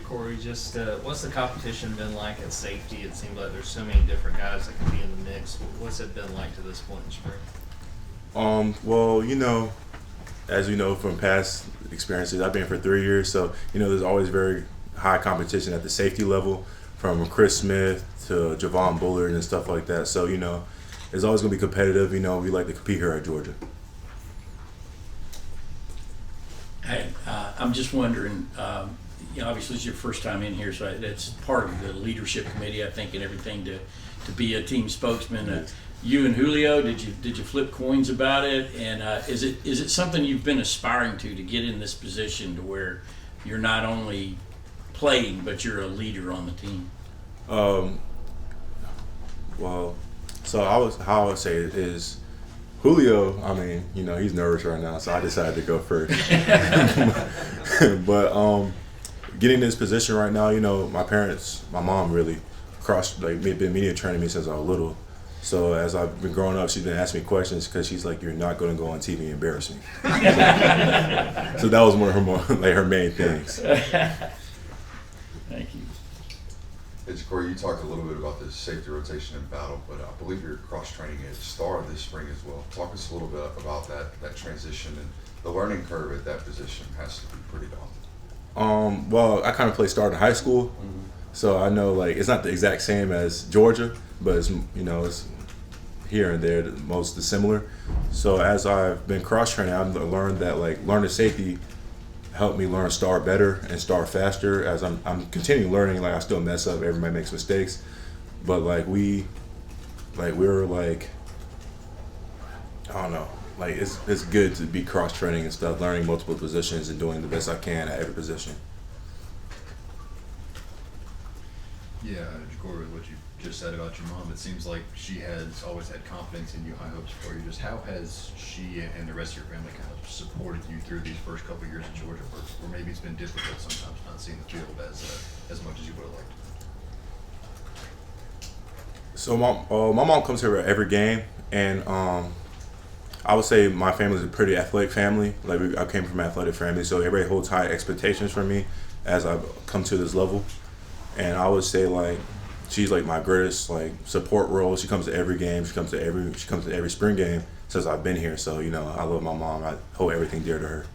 JaCorey, just what's the competition been like at safety? It seems like there's so many different guys that can be in the mix. What's it been like to this point in spring? Well, as you know from past experiences, I've been here for 3 years, so there's always very high competition at the safety level, from Chris Smith to Javon Bullard and stuff like that. So it's always going to be competitive. We like to compete here at Georgia. Hey, I'm just wondering. Obviously it's your first time in here, so that's part of the leadership committee, I think, and everything to be a team spokesman. You and Julio, did you flip coins about it? And is it something you've been aspiring to get in this position to where you're not only playing but you're a leader on the team? Well, so how I would say it is, Julio, he's nervous right now, so I decided to go first. But getting in this position right now, my mom really been media training me since I was little. So as I've been growing up, she's been asking me questions because she's like, "You're not going to go on TV and embarrass me." So that was one of her main things. Thank you. Hey, JaCorey, you talked a little bit about the safety rotation and battle, but I believe you're cross-training at Star this spring as well. Talk us a little bit about that transition, and the learning curve at that position has to be pretty daunting. Well, I kind of played Star in high school, so I know it's not the exact same as Georgia, but it's here and there the similar. So as I've been cross-training, I've learned that learning safety helped me learn Star better and Star faster. As I'm continuing learning, I still mess up. Everybody makes mistakes, but we're I don't know. It's good to be cross training and stuff, learning multiple positions and doing the best I can at every position. Yeah, JaCorey, what you just said about your mom, it seems like she has always had confidence in you, high hopes for you. Just how has she and the rest of your family kind of supported you through these first couple of years in Georgia, where maybe it's been difficult sometimes not seeing the field as much as you would have liked? So my mom comes here at every game, and I would say my family is a pretty athletic family. I came from an athletic family, so everybody holds high expectations for me as I've come to this level. And I would say she's my greatest support role. She comes to every game. She comes to every spring game since I've been here. So I love my mom. I hold everything dear to her.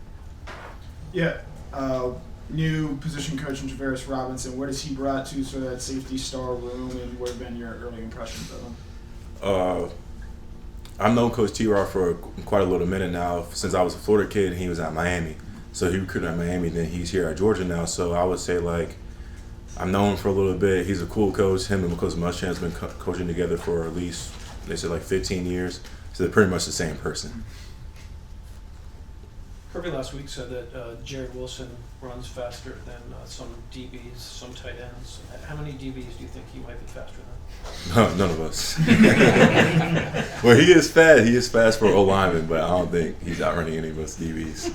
Yeah. New position coach in Travaris Robinson. Where does he brought to sort of that safety Star room, and what have been your early impressions of him? I've known Coach T-Raw for quite a little minute now, since I was a Florida kid and he was at Miami. So he recruited at Miami, then he's here at Georgia now. So I would say I've known him for a little bit. He's a cool coach. Him and Coach Muschamp has been coaching together for at least, they said 15 years. So they're pretty much the same person. Kirby last week said that Jared Wilson runs faster than some DBs, some tight ends. How many DBs do you think he might be faster than? None of us. Well, he is fast. He is fast for O-lineman, but I don't think he's outrunning any of us DBs.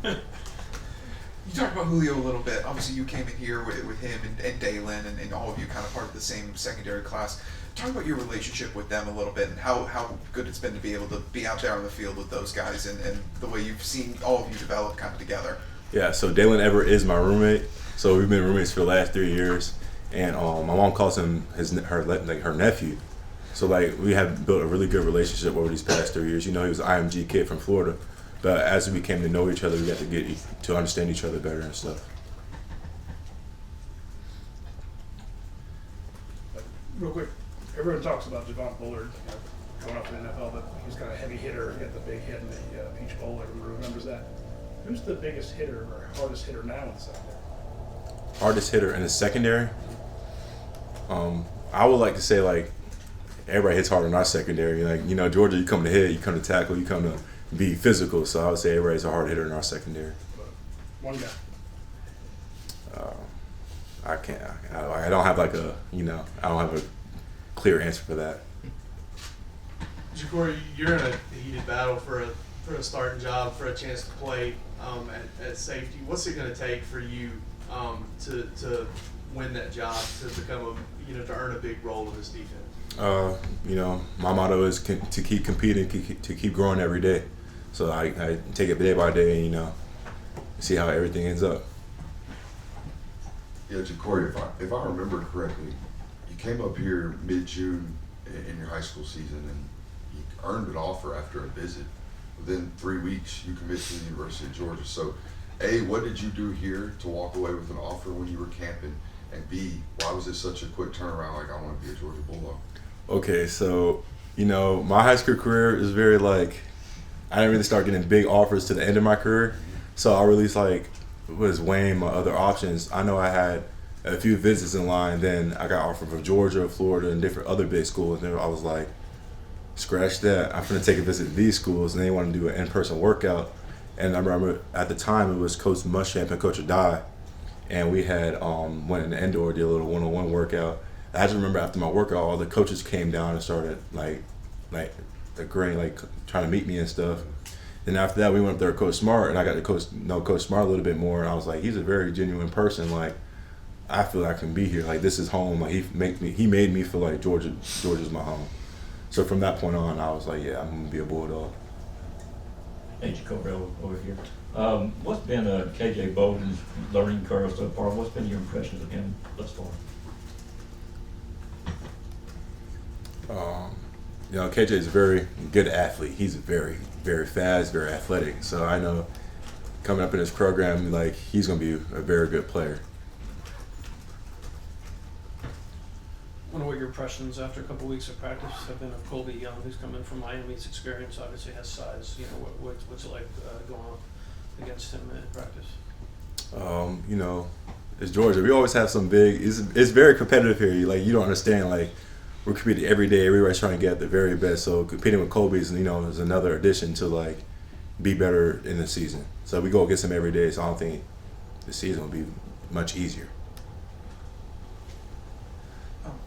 You talked about Julio a little bit. Obviously, you came in here with him and Dalen, and all of you kind of part of the same secondary class. Talk about your relationship with them a little bit, and how good it's been to be able to be out there on the field with those guys, and the way you've seen all of you develop kind of together. Yeah, so Dalen Everett is my roommate. So we've been roommates for the last 3 years, and my mom calls him her nephew. So we have built a really good relationship over these past 3 years. He was an IMG kid from Florida. But as we came to know each other, we got to get to understand each other better and stuff. Real quick, everyone talks about Javon Bullard going up to the NFL, but he's kind of a heavy hitter. He got the big hit in the Peach Bowl. Everyone remembers that. Who's the biggest hitter or hardest hitter now in the secondary? Hardest hitter in the secondary? I would like to say everybody hits hard in our secondary. Georgia, you come to hit, you come to tackle, you come to be physical, so I would say everybody's a hard hitter in our secondary. One guy. I don't have I don't have a clear answer for that. JaCorey, you're in a heated battle for a starting job, for a chance to play at safety. What's it going to take for you to win that job, to become to earn a big role in this defense? My motto is to keep competing, to keep growing every day. So I take it day by day and, see how everything ends up. Yeah, JaCorey, if I remember correctly, you came up here mid-June in your high school season, and you earned an offer after a visit. Within 3 weeks, you committed to the University of Georgia. So, A, what did you do here to walk away with an offer when you were camping? And B, why was it such a quick turnaround, like, I want to be a Georgia Bulldog? Okay, so, you know, my high school career is very, like, I didn't really start getting big offers to the end of my career. So I really, like, was weighing my other options. I know I had a few visits in line. Then I got offered from Georgia, Florida, and different other big schools. And I was like, scratch that. I'm going to take a visit to these schools. And they wanted to do an in-person workout. And I remember at the time it was Coach Muschamp and Coach Adai. And we had went in the indoor, did a little one-on-one workout. I just remember after my workout, all the coaches came down and started like agreeing, like trying to meet me and stuff. Then after that, we went up there with Coach Smart, and I got to know Coach Smart a little bit more. And I was like, he's a very genuine person. Like, I feel I can be here. Like, this is home. Like, he made me feel like Georgia's my home. So from that point on, I was like, yeah, I'm gonna be a Bulldog. Hey, JaCorey over here. What's been KJ Bolden's learning curve so far? What's been your impressions of him thus far? You know, KJ is a very good athlete. He's very, very fast, very athletic. So I know coming up in this program, like, he's going to be a very good player. I wonder what your impressions after a couple weeks of practice have been of Colby Young, who's come in from Miami's experience, obviously has size. You know, what's it like going up against him in practice? You know, it's Georgia. We always have some big. It's very competitive here. You don't understand. Like, we're competing every day. Everybody's trying to get the very best. So competing with Colby's, you know, is another addition to, like, be better in the season. So we go against him every day. So I don't think the season will be much easier.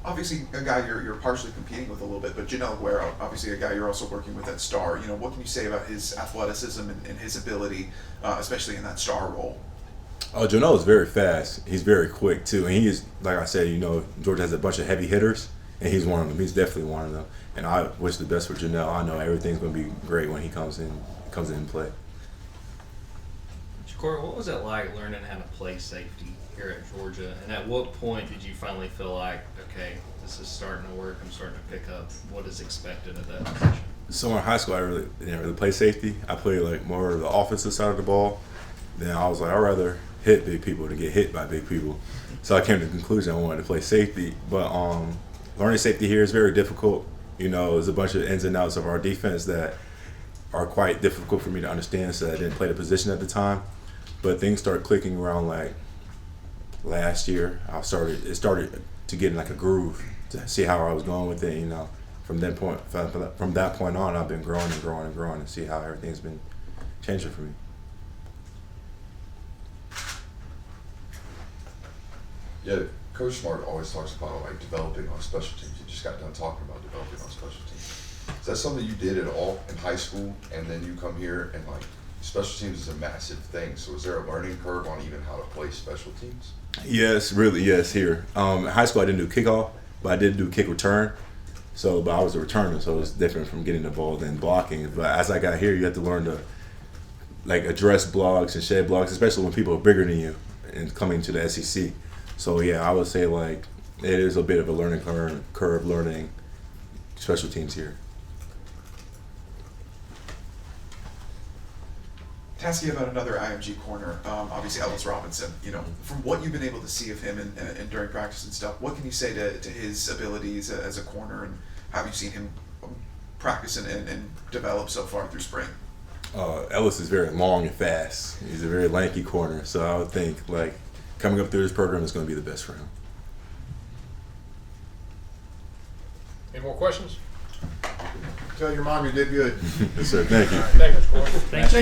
Obviously, a guy you're partially competing with a little bit, but Janelle Guerra, obviously a guy you're also working with at Star. You know, what can you say about his athleticism and his ability, especially in that Star role? Oh, Janelle is very fast. He's very quick too, and he is, like I said, you know, Georgia has a bunch of heavy hitters, and he's one of them. He's definitely one of them. And I wish the best for Janelle. I know everything's going to be great when he comes in and play. JaCorey, what was it like learning how to play safety here at Georgia? And at what point did you finally feel like, okay, this is starting to work, I'm starting to pick up what is expected of that position? So in high school, I didn't really play safety. I played, like, more of the offensive side of the ball. Then I was like, I'd rather hit big people than get hit by big people. So I came to the conclusion I wanted to play safety. But learning safety here is very difficult. You know, there's a bunch of ins and outs of our defense that are quite difficult for me to understand, so I didn't play the position at the time. But things started clicking around, like, last year. It started to get in, like, a groove to see how I was going with it. You know, from that point on, I've been growing and growing and growing and see how everything's been changing for me. Yeah, Coach Smart always talks about, like, developing on special teams. You just got done talking about developing on special teams. Is that something you did at all in high school, and then you come here and, like, special teams is a massive thing? So is there a learning curve on even how to play special teams? Yes, really, yes, here. In high school I didn't do kickoff, but I did do kick return. But I was a returner, so it was different from getting the ball than blocking. But as I got here, you have to learn to, like, address blocks and shed blocks, especially when people are bigger than you and coming to the SEC. So yeah, I would say, like, it is a bit of a learning curve learning special teams here. To ask you about another IMG corner, obviously Ellis Robinson. You know, from what you've been able to see of him and during practice and stuff, what can you say to his abilities as a corner, and how have you seen him practice and develop so far through spring? Ellis is very long and fast. He's a very lanky corner, so I would think, like, coming up through this program is going to be the best for him. Any more questions? Tell your mom you did good. Yes, sir. Thank you. Thank you, JaCorey. Thanks.